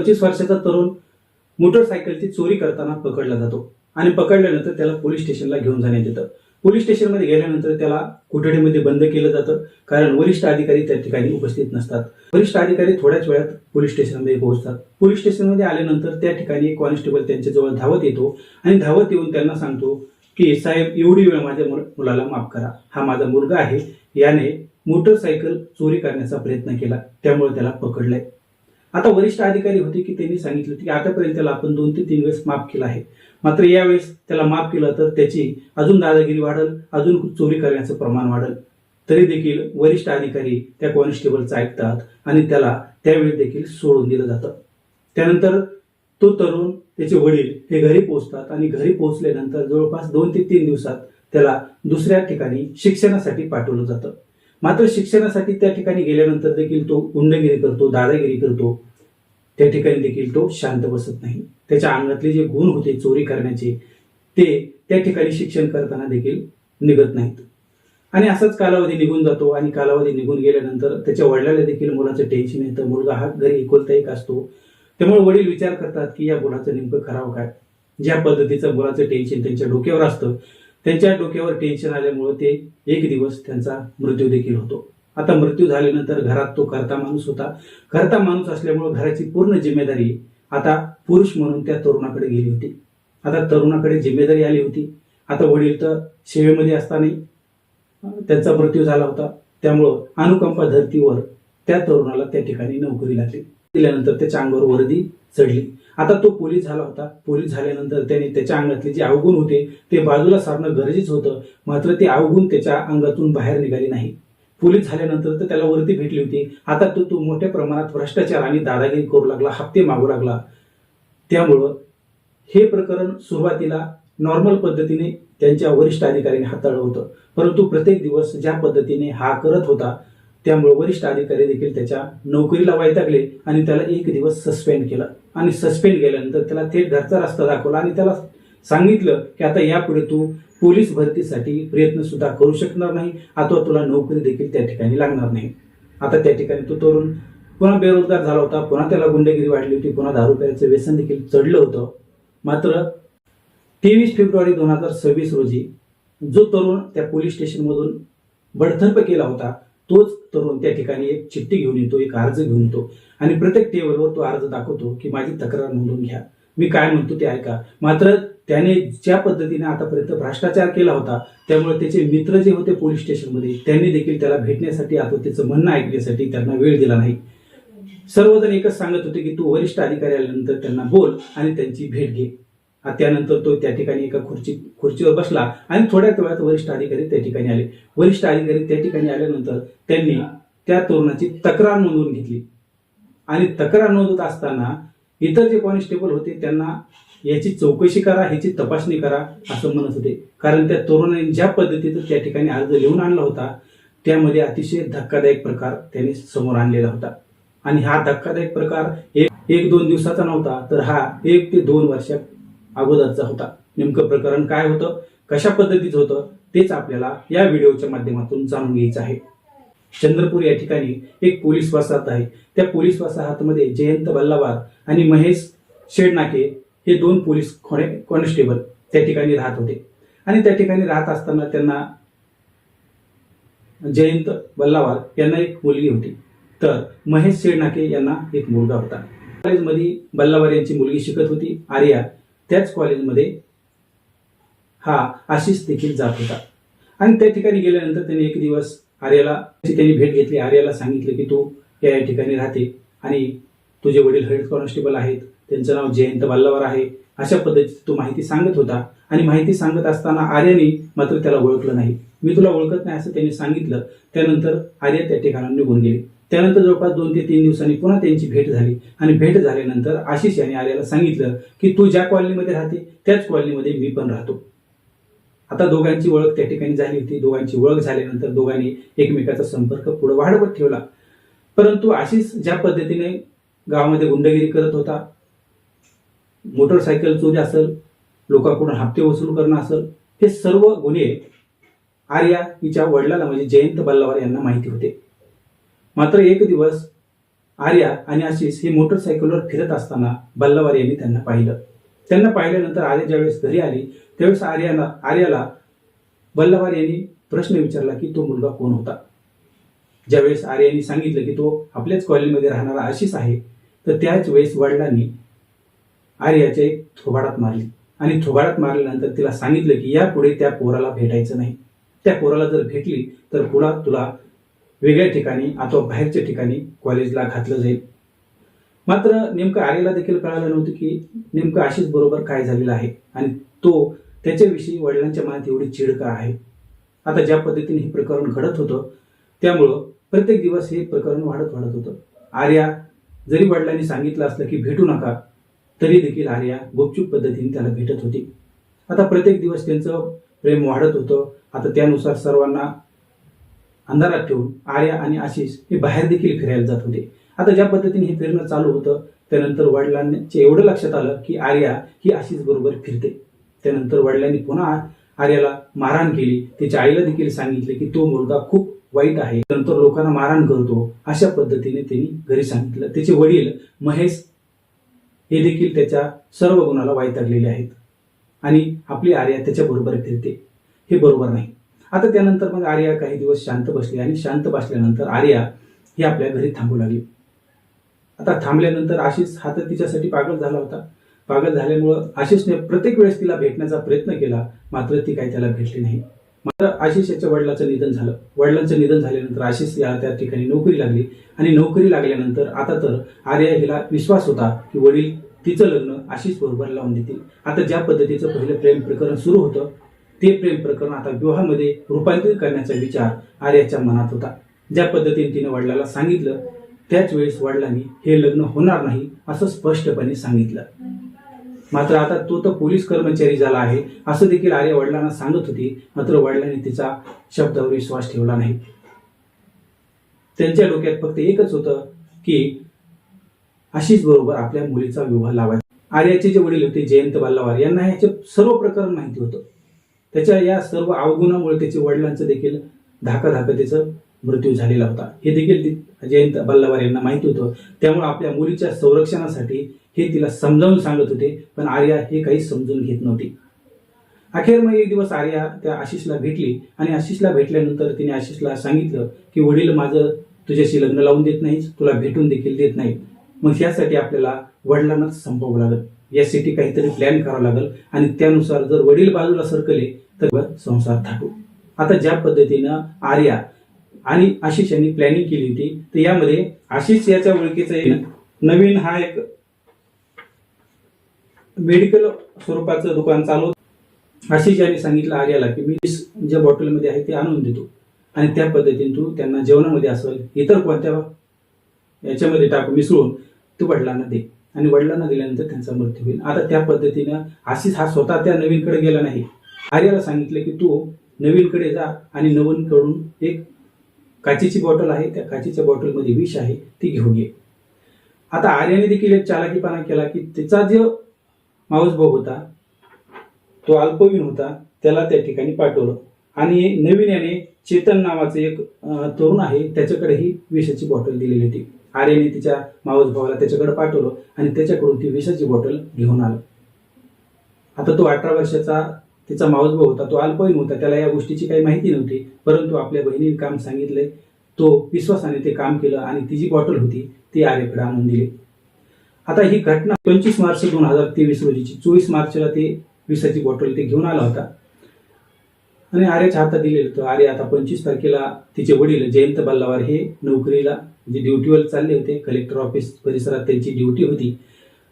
25 वर्षाचा तरुण मोटरसायकलची चोरी करताना पकडला जातो आणि पकडल्यानंतर त्याला पोलीस स्टेशनला घेऊन जाण्यात येतं। पोलीस स्टेशनमध्ये गेल्यानंतर त्याला कोठडीमध्ये बंद केलं जातं, कारण वरिष्ठ अधिकारी त्या ठिकाणी उपस्थित नसतात। वरिष्ठ अधिकारी थोड्याच वेळात पोलीस स्टेशनमध्ये पोहोचतात। पोलीस स्टेशनमध्ये आल्यानंतर त्या ठिकाणी एक कॉन्स्टेबल त्यांच्याजवळ धावत येतो आणि धावत येऊन त्यांना सांगतो की साहेब, एवढी वेळ माझ्या मुलाला माफ करा, हा माझा मुलगा आहे, याने मोटरसायकल चोरी करण्याचा प्रयत्न केला, त्यामुळे त्याला पकडलंय। आता वरिष्ठ अधिकारी होते की त्यांनी सांगितलं की आतापर्यंत त्याला आपण 2 ते 3 वेळेस माफ केला आहे, मात्र यावेळेस त्याला माफ केलं तर त्याची अजून दादागिरी वाढेल, अजून चोरी करण्याचं प्रमाण वाढेल। तरी देखील वरिष्ठ अधिकारी त्या कॉन्स्टेबलचं ऐकतात आणि त्याला त्यावेळी देखील सोडून दिलं जातं। त्यानंतर तो तरुण, त्याचे वडील हे घरी पोहोचतात आणि घरी पोहोचल्यानंतर जवळपास 2 ते 3 दिवसात त्याला दुसऱ्या ठिकाणी शिक्षणासाठी पाठवलं जातं। मात्र शिक्षणासाठी त्या ठिकाणी गेल्यानंतर देखील तो गुंडगिरी करतो, दादागिरी करतो, त्या ठिकाणी देखील तो शांत बसत नाही। त्याच्या अंगातले जे गुण होते चोरी करण्याचे ते त्या ठिकाणी शिक्षण करताना देखील निघत नाहीत आणि असाच कालावधी निघून जातो आणि कालावधी निघून गेल्यानंतर त्याच्या वडिलांना देखील मुलाचं टेन्शन येतं। मुलगा हा घरी एकुलता एक असतो, त्यामुळे वडील विचार करतात की या मुलाचं नेमकं करावं काय। ज्या पद्धतीचं मुलाचं टेन्शन त्यांच्या डोक्यावर असतं, त्यांच्या डोक्यावर टेन्शन आल्यामुळे ते एक दिवस त्यांचा मृत्यू देखील होतो। आता मृत्यू झाल्यानंतर घरात तो करता माणूस होता, करता माणूस असल्यामुळे घराची पूर्ण जिम्मेदारी आता पुरुष म्हणून त्या तरुणाकडे गेली होती। आता तरुणाकडे जिम्मेदारी आली होती। आता वडील तर सेवेमध्ये असताना त्यांचा मृत्यू झाला होता, त्यामुळं अनुकंपा धर्तीवर त्या तरुणाला त्या ठिकाणी नोकरी लागली। दिल्यानंतर त्याच्या अंगावर वर्दी चढली। आता तो पोलीस झाला होता। पोलीस झाल्यानंतर त्याने त्याच्या अंगातले जे अवगुण होते ते बाजूला सारणं गरजेचं होतं, मात्र ते अवगुण त्याच्या अंगातून बाहेर निघाले नाही। पोलीस झाल्यानंतर तर त्याला वर्दी भेटली होती, आता तो मोठ्या प्रमाणात भ्रष्टाचार आणि दादागिरी करू लागला, हप्ते मागू लागला। त्यामुळं हे प्रकरण सुरुवातीला नॉर्मल पद्धतीने त्यांच्या वरिष्ठ अधिकाऱ्यांनी हाताळलं होतं, परंतु प्रत्येक दिवस ज्या पद्धतीने हा करत होता त्यामुळे वरिष्ठ अधिकारी देखील त्याच्या नोकरीला वैतागले आणि त्याला एक दिवस सस्पेंड केलं आणि सस्पेंड केल्यानंतर त्याला थेट घरचा रस्ता दाखवला आणि त्याला सांगितलं की आता यापुढे तू पोलीस भरतीसाठी प्रयत्न सुद्धा करू शकणार नाही, आता तुला नोकरी देखील त्या ठिकाणी लागणार नाही। आता त्या ठिकाणी तो तरुण पुन्हा बेरोजगार झाला होता, पुन्हा त्याला गुंडगिरी वाढली होती, पुन्हा दारू प्यायचं व्यसन देखील चढलं होतं। मात्र 23 फेब्रुवारी 2026 रोजी जो तरुण त्या पोलीस स्टेशनमधून बडतर्फ केला होता तोच तरुण त्या ठिकाणी एक चिठ्ठी घेऊन येतो, एक अर्ज घेऊन येतो आणि प्रत्येक टेबलवर तो अर्ज दाखवतो की माझी तक्रार नोंदवून घ्या, मी काय म्हणतो ते ऐका। मात्र त्याने ज्या पद्धतीने आतापर्यंत भ्रष्टाचार केला होता त्यामुळे त्याचे मित्र जे होते पोलीस स्टेशनमध्ये त्यांनी देखील त्याला भेटण्यासाठी अथवा त्याचं म्हणणं ऐकण्यासाठी त्यांना वेळ दिला नाही। सर्वजण एकच सांगत होते की तू वरिष्ठ अधिकारी आल्यानंतर त्यांना बोल आणि त्यांची भेट घे। त्यानंतर तो त्या ठिकाणी एका खुर्चीवर बसला आणि थोड्याच वेळात वरिष्ठ अधिकारी त्या ठिकाणी आले। वरिष्ठ अधिकारी त्या ठिकाणी आल्यानंतर त्यांनी त्या तरुणाची तक्रार नोंदवून घेतली आणि तक्रार नोंदवत असताना इतर जे कॉन्स्टेबल होते त्यांना याची चौकशी करा, ह्याची तपासणी करा असं म्हणत होते, कारण त्या तरुणाने ज्या पद्धतीचा त्या ठिकाणी अर्ज लिहून आणला होता त्यामध्ये अतिशय धक्कादायक प्रकार त्याने समोर आणलेला होता आणि हा धक्कादायक प्रकार एक 2 दिवसाचा नव्हता, तर हा 1 ते 2 वर्षा अगोदरचा होता। नेमकं प्रकरण काय होतं, कशा पद्धतीचं होतं तेच आपल्याला या व्हिडिओच्या माध्यमातून जाणून घ्यायचं आहे। चंद्रपूर या ठिकाणी एक पोलीस वसाहत आहे। त्या पोलीस वसाहतमध्ये जयंत बल्लावार आणि महेश शेडनाके हे 2 पोलीस कॉन्स्टेबल त्या ठिकाणी राहत होते आणि त्या ठिकाणी राहत असताना त्यांना जयंत बल्लावार यांना एक मुलगी होती, तर महेश शेडनाके यांना एक मुलगा होता। कॉलेजमध्ये बल्लावार यांची मुलगी शिकत होती आर्या, त्याच कॉलेजमध्ये हा आशिष देखील जात होता आणि त्या ठिकाणी गेल्यानंतर त्यांनी एक दिवस आर्याला त्यांनी भेट घेतली। आर्याला सांगितलं की तू या ठिकाणी राहते आणि तुझे वडील हेड कॉन्स्टेबल आहेत, त्यांचं नाव जयंत बल्लावार आहे, अशा पद्धतीची तू माहिती सांगत होता आणि माहिती सांगत असताना आर्याने मात्र त्याला ओळखलं नाही। मी तुला ओळखत नाही असं त्यांनी सांगितलं। त्यानंतर आर्या त्या ठिकाणी निघून गेली। त्यानंतर जवळपास 2 ते 3 दिवसांनी पुन्हा त्यांची भेट झाली आणि भेट झाल्यानंतर आशिष यांनी आर्याला सांगितलं की तू ज्या कॉलनीमध्ये राहते त्याच कॉलनीमध्ये मी पण राहतो। आता दोघांची ओळख त्या ठिकाणी झाली होती। दोघांची ओळख झाल्यानंतर दोघांनी एकमेकाचा संपर्क पुढे वाढवत ठेवला, परंतु आशिष ज्या पद्धतीने गावामध्ये गुंडगिरी करत होता, मोटरसायकल चोरी असेल, लोकांकडून हप्ते वसूल करणं असेल, हे सर्व गुन्हे आर्या हिच्या वडिलाला म्हणजे जयंत बल्लावार यांना माहिती होते। मात्र एक दिवस आर्या आणि आशिष हे मोटरसायकलवर फिरत असताना बल्लावार यांनी त्यांना पाहिलं. त्यांना पाहिल्यानंतर आर्या ज्यावेळेस घरी आली त्यावेळेस आर्याला बल्लावार यांनी प्रश्न विचारला की तो मुलगा कोण होता. ज्यावेळेस आर्याने सांगितलं की तो आपल्याच कॉलनीमध्ये राहणारा आशिष आहे, तर त्याच वेळेस वडिलांनी आर्याच्या एक थोबाडात मारली आणि थोबाडात मारल्यानंतर तिला सांगितलं की यापुढे त्या पोराला भेटायचं नाही. त्या पोराला जर भेटली तर पुन्हा तुला वेगळ्या ठिकाणी अथवा बाहेरच्या ठिकाणी कॉलेजला घातलं जाईल. मात्र नेमकं आर्याला देखील कळालं नव्हतं की नेमकं आशिष बरोबर काय झालेलं आहे आणि तो त्याच्याविषयी वडिलांच्या मनात एवढी चिड का आहे. आता ज्या पद्धतीने हे प्रकरण घडत होतं त्यामुळं प्रत्येक दिवस हे प्रकरण वाढत होतं. आर्या जरी वडिलांनी सांगितलं असलं की भेटू नका तरी देखील आर्या गुपचूप पद्धतीने त्याला भेटत होती. आता प्रत्येक दिवस त्यांचं प्रेम वाढत होतं. आता त्यानुसार सर्वांना अंधारात ठेवून आर्या आणि आशिष हे बाहेर देखील फिरायला जात होते. आता ज्या पद्धतीने हे फिरणं चालू होतं त्यानंतर वडिलांच्या एवढं लक्षात आलं की आर्या ही आशिष बरोबर फिरते. त्यानंतर वडिलांनी पुन्हा आर्याला मारहाण केली. त्याच्या आईला देखील सांगितले की तो मुलगा खूप वाईट आहे, नंतर लोकांना मारहाण करतो, अशा पद्धतीने त्यांनी घरी सांगितलं. त्याचे वडील महेश हे देखील त्याच्या सर्व गुणाला वैतागलेले आहेत आणि आपली आर्या त्याच्याबरोबर फिरते, हे बरोबर नाही. आता त्यानंतर मग आर्या काही दिवस शांत बसली आणि शांत बसल्यानंतर आर्या ही आपल्या घरी थांबू लागली. आता थांबल्यानंतर आशिष हा तर तिच्यासाठी पागल झाला होता. पागल झाल्यामुळं आशिषने प्रत्येक वेळेस तिला भेटण्याचा प्रयत्न केला, मात्र ती काही त्याला भेटली नाही. मात्र आशिष याच्या वडिलांचं निधन झालं. वडिलांचं निधन झाल्यानंतर आशिष या त्या ठिकाणी नोकरी लागली आणि नोकरी लागल्यानंतर आता तर आर्या हिला विश्वास होता की वडील तिचं लग्न आशिष बरोबर लावून देतील. आता ज्या पद्धतीचं पहिलं प्रेम प्रकरण सुरू होतं ते प्रेम प्रकरण आता विवाहामध्ये रूपांतरित करण्याचा विचार आर्याच्या मनात होता. ज्या पद्धतीने तिने वडिलाला सांगितलं त्याच वेळेस वडिलांनी हे लग्न होणार नाही असं स्पष्टपणे सांगितलं. मात्र आता तो तर पोलीस कर्मचारी झाला आहे असं देखील आर्या वडिलांना सांगत होती. मात्र वडिलांनी तिचा शब्दावर विश्वास ठेवला नाही. त्यांच्या डोक्यात फक्त एकच होतं की आशिष बरोबर आपल्या मुलीचा विवाह लावायचा. आर्याचे जे वडील होते जयंत बल्लावार यांना याचे सर्व प्रकरण माहिती होतं. त्याच्या या सर्व अवगुणामुळे त्याच्या वडिलांचं देखील त्याचा मृत्यू झालेला होता हे देखील जयंत बल्लावार यांना माहिती होतं. त्यामुळे आपल्या मुलीच्या संरक्षणासाठी हे तिला समजावून सांगत होते, पण आर्या हे काही समजून घेत नव्हती. अखेर मग एक दिवस आर्या त्या आशिषला भेटली आणि आशिषला भेटल्यानंतर तिने आशिषला सांगितलं की वडील माझं तुझ्याशी लग्न लावून देत नाहीत, तुला भेटून देखील देत नाहीत. मग यासाठी आपल्याला वडिलांनाच संपवावं लागेल, यासाठी काहीतरी प्लॅन करावा लागेल आणि त्यानुसार जर वडील बाजूला सरकले तर संसार थाटू. आता ज्या पद्धतीनं आर्या आणि आशिष यांनी प्लॅनिंग केली होती तर यामध्ये आशिष याच्या ओळखीचं नवीन हा एक मेडिकल स्वरूपाचं दुकान चालू. आशिष यांनी सांगितलं आर्याला की मी ज्या बॉटलमध्ये आहे ते आणून देतो आणि त्या पद्धतीने तू त्यांना जेवणामध्ये असेल इतर कोणत्या याच्यामध्ये टाकू मिसळून तू वडिलांना दे आणि वडिलांना दिल्यानंतर त्यांचा मृत्यू होईल. आता त्या पद्धतीनं आशिष हा स्वतः त्या नवीनकडे गेला नाही. आर्याला सांगितलं की तू नवीनकडे जा आणि नवीनकडून एक काचेची बॉटल आहे, त्या काचेच्या बॉटलमध्ये विष आहे ती घेऊन ये. आता आर्याने देखील एक चालाकीपणा केला की त्याचा जो मावस भाऊ होता तो अल्पवयीन होता, त्याला त्या ठिकाणी पाठवलं आणि नवीन याने चेतन नावाचे एक तरुण आहे त्याच्याकडे ही विषाची बॉटल दिलेली होती. आर्याने तिच्या मावस भावाला त्याच्याकडे पाठवलं आणि त्याच्याकडून ती विषाची बॉटल घेऊन आला. आता तो 18 वर्षाचा तिचा मावस भाऊ होता, तो अल्पवयीन होता, त्याला या गोष्टीची काही माहिती नव्हती, परंतु आपल्या बहिणीने काम सांगितलंय, तो विश्वासाने ते काम केलं आणि ती जी बॉटल होती ती आर्याकडे आणून दिली. आता ही घटना 25 मार्च 2023 रोजीची. 24 मार्चला ते विषाची बॉटल ते घेऊन आला होता आणि आर्याच्या हातात दिलेलं होतं. आर्या आता 25 तारखेला तिचे वडील जयंत बल्लावार हे नोकरीला म्हणजे ड्युटीवर चालले होते. कलेक्टर ऑफिस परिसरात त्यांची ड्युटी होती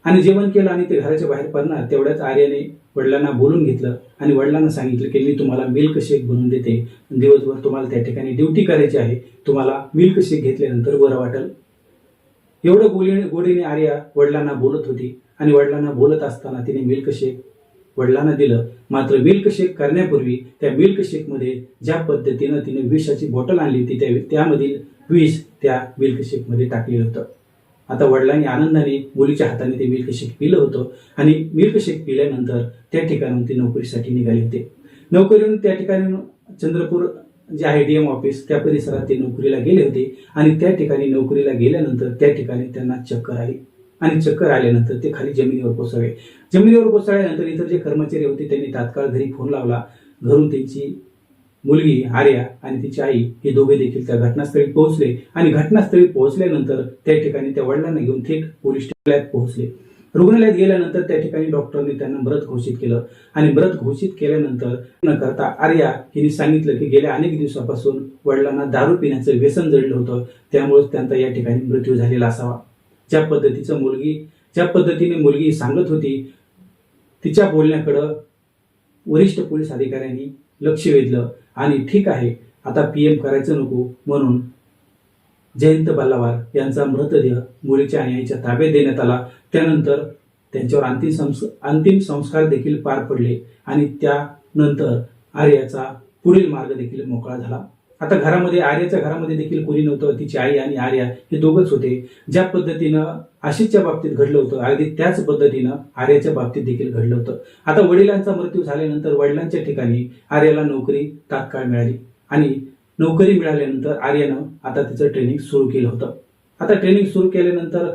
आणि जेवण केलं आणि ते घराच्या बाहेर पडणार तेवढ्याच आर्याने वडिलांना बोलून घेतलं आणि वडिलांना सांगितलं की मी तुम्हाला मिल्क शेक बनवून देते, दिवसभर तुम्हाला त्या ठिकाणी ड्युटी करायची आहे, तुम्हाला मिल्क शेक घेतल्यानंतर बरं वाटेल. एवढं गोडीने आर्या वडिलांना बोलत होती आणि वडिलांना बोलत असताना तिने मिल्क शेक वडिलांना दिलं. मात्र मिल्क शेक करण्यापूर्वी त्या मिल्क शेकमध्ये ज्या पद्धतीनं तिने विषाची बॉटल आणली होती त्यामधील विष त्या मिल्क शेकमध्ये टाकलेलं होतं. आता वडिलांनी आनंदाने मुलीच्या हाताने ते मिल्क शेक पिलं होतं आणि मिल्क शेक पिल्यानंतर त्या ठिकाणाहून ते नोकरीसाठी निघाले होते. नोकरीहून त्या ठिकाणी चंद्रपूर जे आहे DM ऑफिस त्या परिसरात ते नोकरीला गेले होते आणि त्या ठिकाणी नोकरीला गेल्यानंतर त्या ठिकाणी त्यांना चक्कर आली आणि चक्कर आल्यानंतर ते खाली जमिनीवर कोसळले. जमिनीवर कोसळल्यानंतर इतर जे कर्मचारी होते त्यांनी तात्काळ घरी फोन लावला. घरून त्यांची मुलगी आर्या आणि तिची आई हे दोघे देखील त्या घटनास्थळी पोहोचले आणि घटनास्थळी पोहोचल्यानंतर त्या ठिकाणी त्या वडिलांना घेऊन थेट पोलीस स्टेशनला पोहोचले. रुग्णालयात गेल्यानंतर त्या ठिकाणी डॉक्टरांनी त्यांना मृत घोषित केलं आणि मृत घोषित केल्यानंतर न करता आर्या हिने सांगितलं की गेल्या अनेक दिवसापासून वडिलांना दारू पिण्याचं व्यसन जडलं होतं, त्यामुळे त्यांचा या ठिकाणी मृत्यू झालेला असावा. ज्या पद्धतीने मुलगी सांगत होती तिच्या बोलण्याकडं वरिष्ठ पोलीस अधिकाऱ्यांनी लक्ष वेधलं आणि ठीक आहे आता PM करायचं नको म्हणून जयंत बल्लावार यांचा मृतदेह मुलीच्या आणि आईच्या ताब्यात देण्यात आला. त्यानंतर त्यांच्यावर अंतिम संस्कार देखील पार पडले आणि त्यानंतर आर्याचा पुढील मार्ग देखील मोकळा झाला. आता आर्याच्या घरामध्ये देखील कोणी नव्हतं. तिची आई आणि आर्या हे दोघंच होते. ज्या पद्धतीनं आशिषच्या बाबतीत घडलं होतं अगदी त्याच पद्धतीनं आर्याच्या बाबतीत देखील घडलं होतं. आता वडिलांचा मृत्यू झाल्यानंतर वडिलांच्या ठिकाणी आर्याला नोकरी तात्काळ मिळाली आणि नोकरी मिळाल्यानंतर आर्यानं आता तिचं ट्रेनिंग सुरू केलं होतं. आता ट्रेनिंग सुरू केल्यानंतर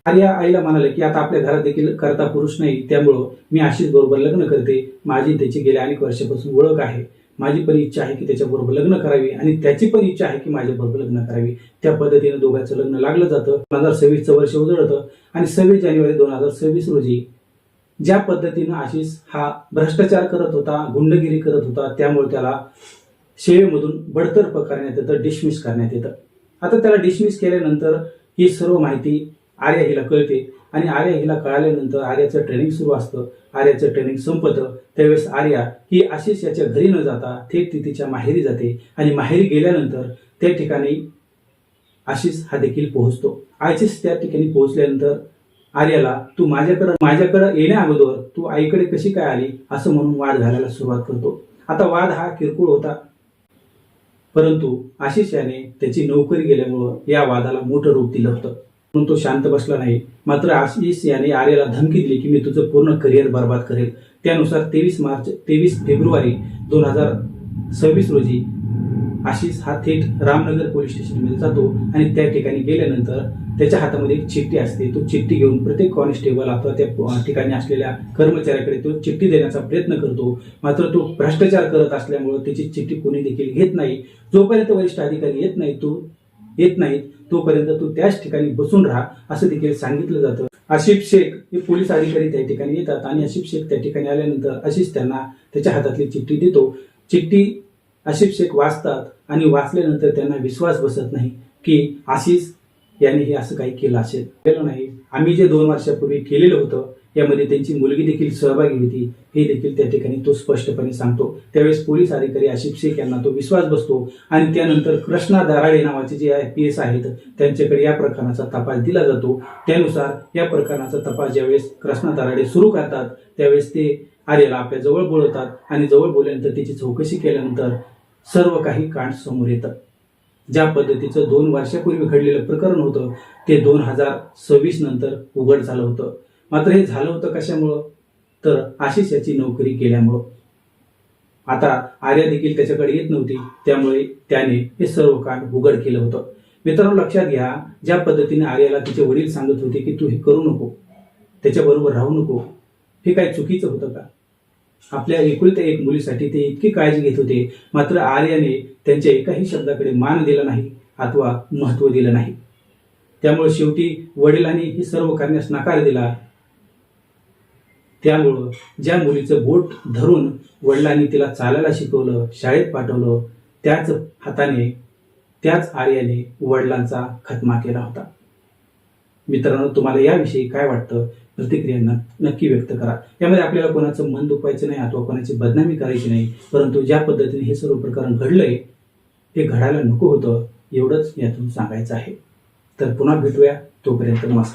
आर्या आईला म्हणाले की आता आपल्या घरात देखील करता पुरुष नाही, त्यामुळं मी आशिष बरोबर लग्न करते. माझी त्याची गेल्या अनेक वर्षापासून ओळख आहे. माझी पण इच्छा आहे की त्याच्याबरोबर लग्न करावी आणि त्याची पण इच्छा आहे की माझ्याबरोबर लग्न करावी. त्या पद्धतीने दोघांचं लग्न लागलं जातं. 2026 वर्ष उजळतं आणि 26 जानेवारी 2026 रोजी ज्या पद्धतीनं आशिष हा भ्रष्टाचार करत होता, गुंडगिरी करत होता, त्यामुळे त्याला सेवेमधून बडतर्फ करण्यात येतं, डिसमिस करण्यात येतं. आता त्याला डिसमिस केल्यानंतर ही सर्व माहिती आर्या हिला कळते आणि आर्या हिला कळाल्यानंतर आर्याचं ट्रेनिंग सुरू असतं. आर्याचं ट्रेनिंग संपतं त्यावेळेस आर्या ही आशिष याच्या घरी न जाता थेट ती तिच्या माहेरी जाते आणि माहेरी गेल्यानंतर त्या ठिकाणी आशिष हा देखील पोहोचतो. आशिष त्या ठिकाणी पोहोचल्यानंतर आर्याला तू माझ्याकडे येण्या अगोदर तू आईकडे कशी काय आली असं म्हणून वाद घालायला सुरुवात करतो. आता वाद हा किरकोळ होता, परंतु आशिष याने त्याची नोकरी गेल्यामुळं या वादाला मोठं रूप दिलं होतं म्हणून तो शांत बसला नाही. मात्र आशिष याने आर्याला धमकी दिली की मी तुझं पूर्ण करिअर बर्बाद करेल. त्यानुसार 23 फेब्रुवारी 2026 रोजी आशिष हा थेट रामनगर पोलीस स्टेशनमध्ये जातो आणि त्या ठिकाणी गेल्यानंतर त्याच्या हातामध्ये एक चिठ्ठी असते. तो चिठ्ठी घेऊन प्रत्येक कॉन्स्टेबल अथवा त्या ठिकाणी असलेल्या कर्मचाऱ्याकडे तो चिठ्ठी देण्याचा प्रयत्न करतो. मात्र तो भ्रष्टाचार करत असल्यामुळे त्याची चिठ्ठी कोणी देखील घेत नाही. जोपर्यंत वरिष्ठ अधिकारी येत नाहीत तोपर्यंत तू त्याच ठिकाणी बसून राहा असं देखील सांगितलं जातं. आशिष शेख हे पोलीस अधिकारी त्या ठिकाणी येतात आणि आशिष शेख त्या ठिकाणी आल्यानंतर आशिष त्यांना त्याच्या हातातली चिठ्ठी देतो. चिठ्ठी आशिष शेख वाचतात आणि वाचल्यानंतर त्यांना विश्वास बसत नाही की आशिष याने हे असं काही केलं केलं नाही. आम्ही जे 2 वर्षापूर्वी केलेलं होतं यामध्ये त्यांची मुलगी देखील सहभागी होती हे देखील त्या ठिकाणी तो स्पष्टपणे सांगतो. त्यावेळेस पोलीस अधिकारी आशिष शेख यांना तो विश्वास बसतो आणि त्यानंतर कृष्णा दराडे नावाचे जे PS आहेत त्यांच्याकडे या प्रकरणाचा तपास दिला जातो. त्यानुसार या प्रकरणाचा तपास ज्यावेळेस कृष्णा दराडे सुरू करतात त्यावेळेस ते आर्याला आपल्या जवळ बोलवतात आणि जवळ बोलल्यानंतर त्याची चौकशी केल्यानंतर सर्व काही कांड समोर येतं. ज्या पद्धतीचं 2 वर्षापूर्वी घडलेलं प्रकरण होतं ते 2026 नंतर उघड झालं होतं. मात्र हे झालं होतं कशामुळं तर आशिष याची नोकरी केल्यामुळं. आता आर्या देखील त्याच्याकडे येत नव्हती, त्यामुळे त्याने हे सर्व कांड उघड केलं होतं. मित्रांनो लक्षात घ्या, ज्या पद्धतीने आर्याला तिचे वडील सांगत होते की तू हे करू नको, त्याच्याबरोबर राहू नको, हे काय चुकीचं होतं का? आपल्या एकुलत्या एक मुलीसाठी ते इतकी काळजी घेत होते, मात्र आर्याने त्यांच्या एकाही शब्दाकडे मान दिला नाही अथवा महत्त्व दिलं नाही. त्यामुळे शेवटी वडिलांनी हे सर्व करण्यास नकार दिला. त्यामुळं ज्या मुलीचं बोट धरून वडिलांनी तिला चालायला शिकवलं, शाळेत पाठवलं, त्याच हाताने त्याच आर्याने वडिलांचा खतमा केला होता. मित्रांनो तुम्हाला याविषयी काय वाटतं? प्रतिक्रिया नक्की व्यक्त करा. यामध्ये आपल्याला कोणाचं मन दुखवायचं नाही अथवा कोणाची बदनामी करायची नाही, परंतु ज्या पद्धतीने हे सर्व प्रकरण घडलंय ते घडायला नको होतं एवढंच यातून सांगायचं आहे. तर पुन्हा भेटूया, तोपर्यंत नमस्कार.